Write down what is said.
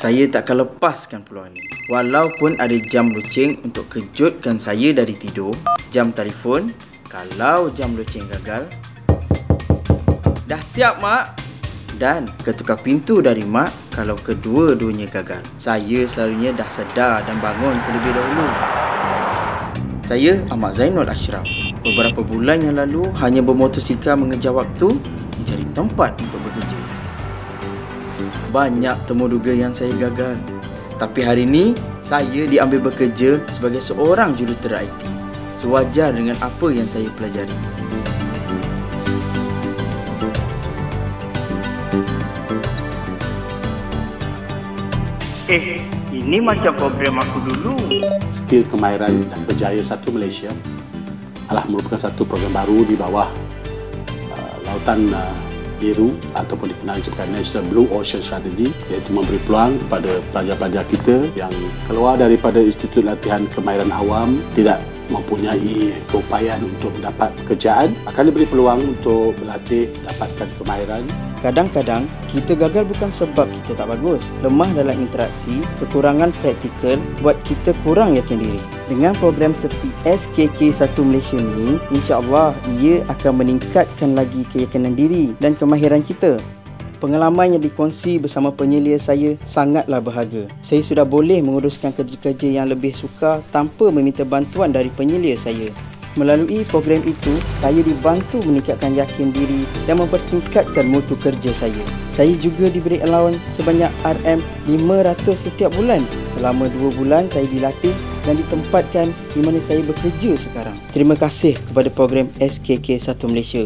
Saya takkan lepaskan peluang ini. Walaupun ada jam loceng untuk kejutkan saya dari tidur, jam telefon, kalau jam loceng gagal. Dah siap, Mak? Dan ketukar pintu dari Mak kalau kedua-duanya gagal. Saya selalunya dah sedar dan bangun terlebih dahulu. Saya Ahmad Zainul Ashraf. Beberapa bulan yang lalu hanya bermotosikal mengejar waktu mencari tempat untuk bekerja. Banyak temu duga yang saya gagal. Tapi hari ini saya diambil bekerja sebagai seorang jurutera IT. Sewajar dengan apa yang saya pelajari. Ini macam program aku dulu. Skill Kemahiran dan Berjaya 1 Malaysia adalah merupakan satu program baru di bawah Lautan Biru ataupun dikenali sebagai National Blue Ocean Strategy, iaitu memberi peluang kepada pelajar-pelajar kita yang keluar daripada Institut Latihan Kemahiran Awam, tidak mempunyai keupayaan untuk mendapat pekerjaan, akan diberi peluang untuk berlatih, dapatkan kemahiran. Kadang-kadang, kita gagal bukan sebab kita tak bagus. Lemah dalam interaksi, kekurangan praktikal buat kita kurang yakin diri. Dengan program seperti SKK 1 Malaysia ni, insya-Allah ia akan meningkatkan lagi keyakinan diri dan kemahiran kita. Pengalaman yang dikongsi bersama penyelia saya sangatlah berharga. Saya sudah boleh menguruskan kerja-kerja yang lebih sukar tanpa meminta bantuan dari penyelia saya. Melalui program itu, saya dibantu meningkatkan yakin diri dan mempertingkatkan mutu kerja saya. Saya juga diberi allowance sebanyak RM500 setiap bulan. Selama 2 bulan saya dilatih dan ditempatkan di mana saya bekerja sekarang. Terima kasih kepada program SKK 1 Malaysia